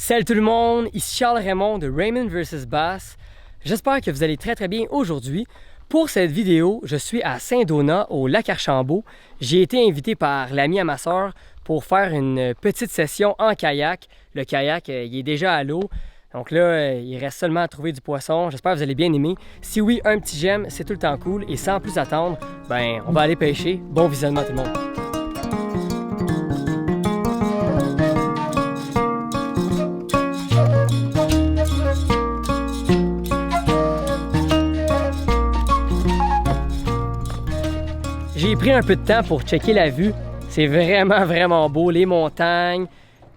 Salut tout le monde, ici Charles Raymond de Raymond vs Bass. J'espère que vous allez très bien aujourd'hui. Pour cette vidéo, je suis à Saint-Donat, au lac Archambault. J'ai été invité par l'ami à ma soeur pour faire une petite session en kayak. Le kayak, il est déjà à l'eau. Donc là, il reste seulement à trouver du poisson. J'espère que vous allez bien aimer. Si oui, un petit j'aime, c'est tout le temps cool. Et sans plus attendre, ben, on va aller pêcher. Bon visionnement tout le monde. J'ai pris un peu de temps pour checker la vue. C'est vraiment beau. Les montagnes,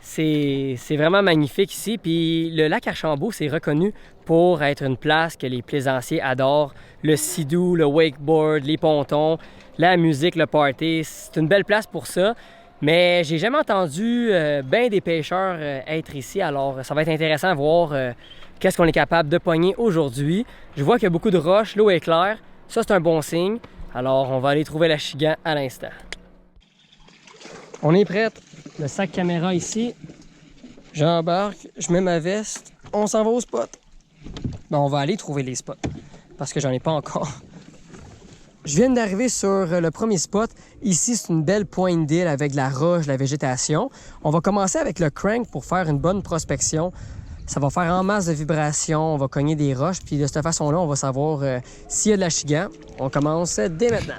c'est vraiment magnifique ici. Puis le lac Archambault, c'est reconnu pour être une place que les plaisanciers adorent. Le skidoo, le wakeboard, les pontons, la musique, le party. C'est une belle place pour ça. Mais j'ai jamais entendu bien des pêcheurs être ici. Alors ça va être intéressant de voir qu'est-ce qu'on est capable de pogner aujourd'hui. Je vois qu'il y a beaucoup de roches, l'eau est claire. Ça, c'est un bon signe. Alors, on va aller trouver la chigan à l'instant. On est prête. Le sac caméra ici. J'embarque, je mets ma veste. On s'en va au spot. Ben, on va aller trouver les spots. Parce que j'en ai pas encore. Je viens d'arriver sur le premier spot. Ici, c'est une belle pointe d'île avec de la roche, de la végétation. On va commencer avec le crank pour faire une bonne prospection. Ça va faire en masse de vibrations, on va cogner des roches, puis de cette façon-là, on va savoir s'il y a de la chigan. On commence dès maintenant.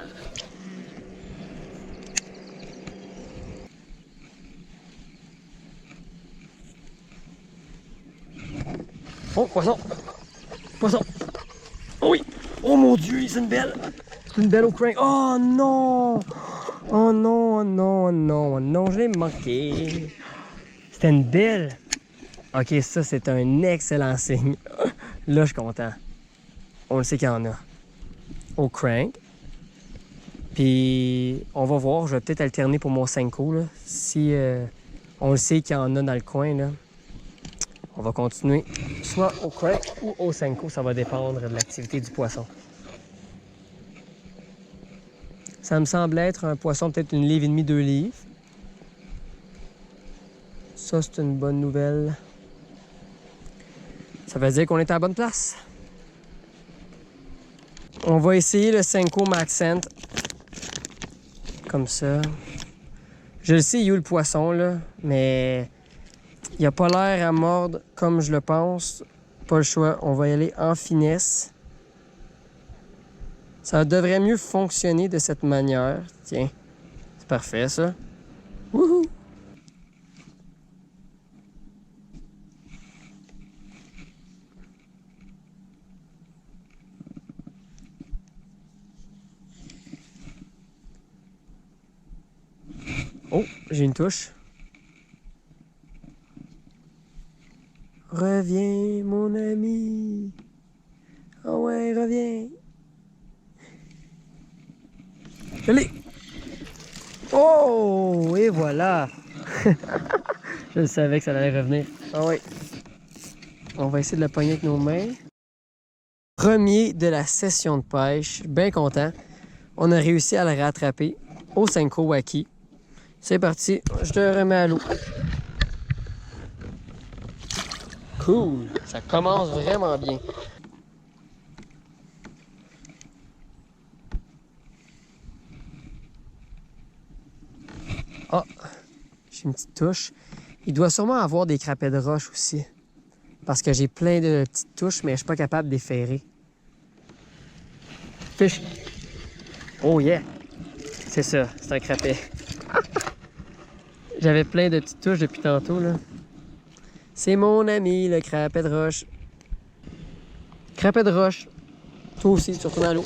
Oh, poisson! Poisson! Oh oui! Oh mon Dieu, c'est une belle! C'est une belle au crank. Oh non! Oh non, non, non, non, je l'ai manqué. C'était une belle! OK, ça, c'est un excellent signe. Là, je suis content. On le sait qu'il y en a. Au crank. Puis, on va voir. Je vais peut-être alterner pour mon Senko, là. Si on le sait qu'il y en a dans le coin, là. On va continuer soit au crank ou au Senko. Ça va dépendre de l'activité du poisson. Ça me semble être un poisson peut-être 1,5 livre, 2 livres. Ça, c'est une bonne nouvelle. Ça veut dire qu'on est à la bonne place. On va essayer le Senko Maxent. Comme ça. Je le sais, il y a eu le poisson, là, mais il n'a pas l'air à mordre comme je le pense. Pas le choix. On va y aller en finesse. Ça devrait mieux fonctionner de cette manière. Tiens, c'est parfait, ça. Wouhou! Oh, j'ai une touche. Reviens, mon ami. Oh ouais, reviens. Allez. Oh, et voilà. Je savais que ça allait revenir. Ah oui. On va essayer de la pogner avec nos mains. Premier de la session de pêche. Bien content. On a réussi à le rattraper au Senko Waki. C'est parti, je te remets à l'eau. Cool, ça commence vraiment bien. Ah, j'ai une petite touche. Il doit sûrement avoir des crapets de roche aussi. Parce que j'ai plein de petites touches, mais je suis pas capable de les ferrer. Fish. Oh yeah! C'est ça, c'est un crapet. J'avais plein de petites touches depuis tantôt, là. C'est mon ami, le crapet de roche. Crapet de roche. Toi aussi, tu retournes à l'eau.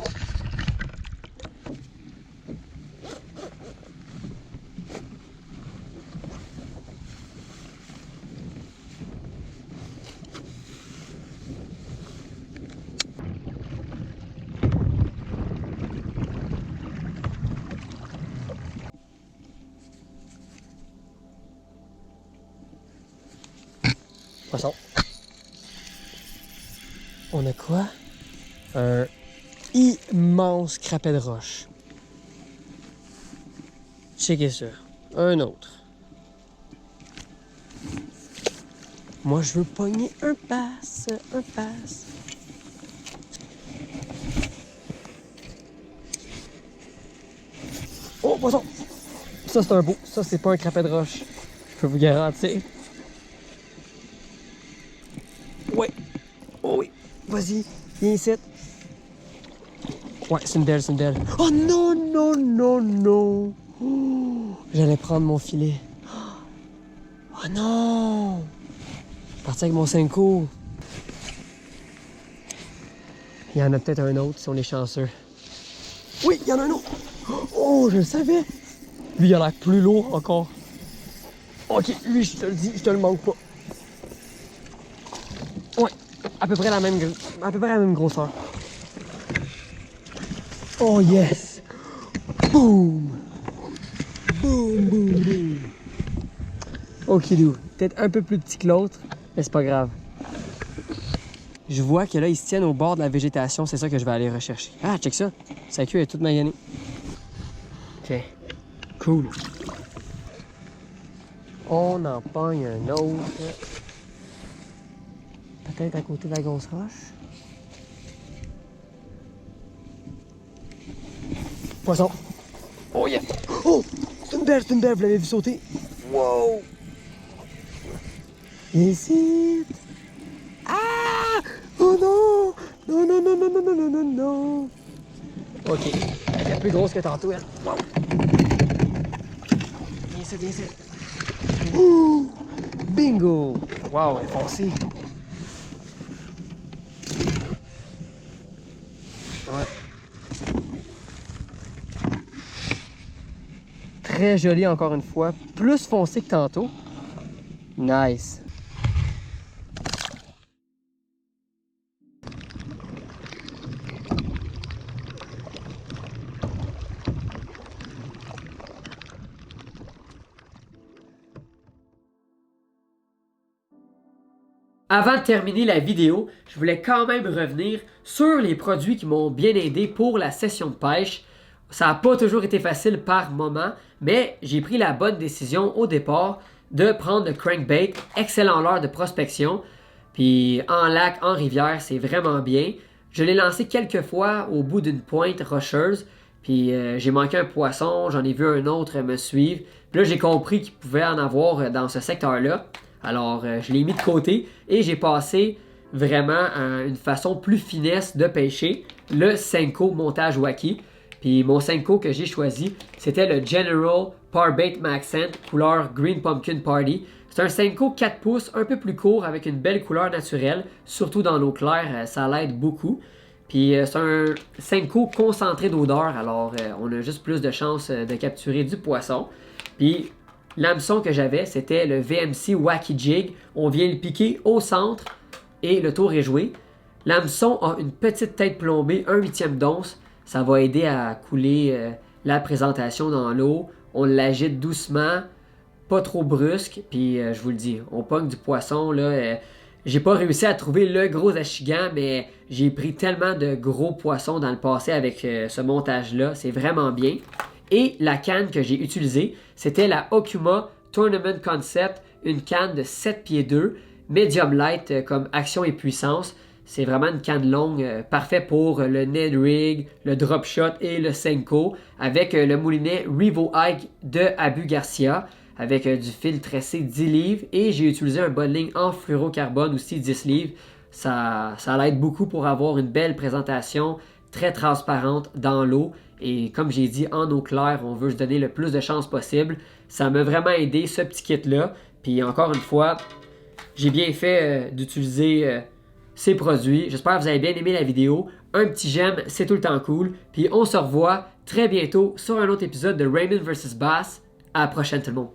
Poisson. On a quoi? Un immense crapet de roche. Checkez ça. Un autre. Moi, je veux pogner un bass, un bass. Oh, poisson! Ça, c'est un beau. Ça, c'est pas un crapet de roche. Je peux vous garantir. Ouais. Oh oui. Vas-y. Viens ici. Ouais, c'est une belle, c'est une belle. Oh non, non, non, non. Oh, j'allais prendre mon filet. Oh non. Je suis parti avec mon Senko. Il y en a peut-être un autre si on est chanceux. Oui, il y en a un autre. Oh, je le savais. Lui, il a l'air plus lourd encore. Ok, lui, je te le dis, je te le manque pas. Ouais, à peu près la même grosseur. Oh yes! Boom! Boom, boom, boom! Ok, peut-être un peu plus petit que l'autre, mais c'est pas grave. Je vois que là, ils se tiennent au bord de la végétation, c'est ça que je vais aller rechercher. Ah, check ça! Sa queue est toute maganée. Ok, cool. On en pogne un autre. Peut-être à côté de la grosse roche. Poisson! Oh yeah! Oh! C'est une belle, vous l'avez vu sauter? Wow! Ici! Ah! Oh non! Non, non, non, non, non, non, non, non, non! Ok, elle est plus grosse que tantôt, elle. Wow! Viens ici, viens ici. Ouh! Bingo! Wow, elle est foncée. Ouais. Très joli encore une fois. Plus foncé que tantôt. Nice. Avant de terminer la vidéo, je voulais quand même revenir sur les produits qui m'ont bien aidé pour la session de pêche. Ça n'a pas toujours été facile par moment, mais j'ai pris la bonne décision au départ de prendre le crankbait, excellent leurre de prospection. Puis en lac, en rivière, c'est vraiment bien. Je l'ai lancé quelques fois au bout d'une pointe rocheuse, puis j'ai manqué un poisson, j'en ai vu un autre me suivre. Puis là, j'ai compris qu'il pouvait en avoir dans ce secteur-là. Alors, je l'ai mis de côté et j'ai passé vraiment à une façon plus finesse de pêcher, le Senko montage Wacky. Puis mon Senko que j'ai choisi, c'était le General Parbait Maxent, couleur Green Pumpkin Party. C'est un Senko 4 pouces, un peu plus court, avec une belle couleur naturelle, surtout dans l'eau claire, ça l'aide beaucoup. Puis c'est un Senko concentré d'odeur, alors on a juste plus de chances de capturer du poisson. Puis l'hameçon que j'avais, c'était le VMC Wacky Jig. On vient le piquer au centre et le tour est joué. L'hameçon a une petite tête plombée, 1/8 d'once. Ça va aider à couler la présentation dans l'eau. On l'agite doucement, pas trop brusque. Puis je vous le dis, on pogne du poisson. Là, j'ai pas réussi à trouver le gros achigan, mais j'ai pris tellement de gros poissons dans le passé avec ce montage-là. C'est vraiment bien. Et la canne que j'ai utilisée, c'était la Okuma Tournament Concept, une canne de 7 pieds 2, medium light comme action et puissance. C'est vraiment une canne longue, parfait pour le Ned Rig, le Drop Shot et le Senko, avec le moulinet Revo Hike de Abu Garcia, avec du fil tressé 10 livres, et j'ai utilisé un bundling en fluorocarbone aussi 10 livres. Ça l'aide beaucoup pour avoir une belle présentation, très transparente dans l'eau. Et comme j'ai dit, en eau claire, on veut se donner le plus de chances possible. Ça m'a vraiment aidé, ce petit kit-là. Puis encore une fois, j'ai bien fait d'utiliser ces produits. J'espère que vous avez bien aimé la vidéo. Un petit j'aime, c'est tout le temps cool. Puis on se revoit très bientôt sur un autre épisode de Raymond vs Bass. À la prochaine tout le monde.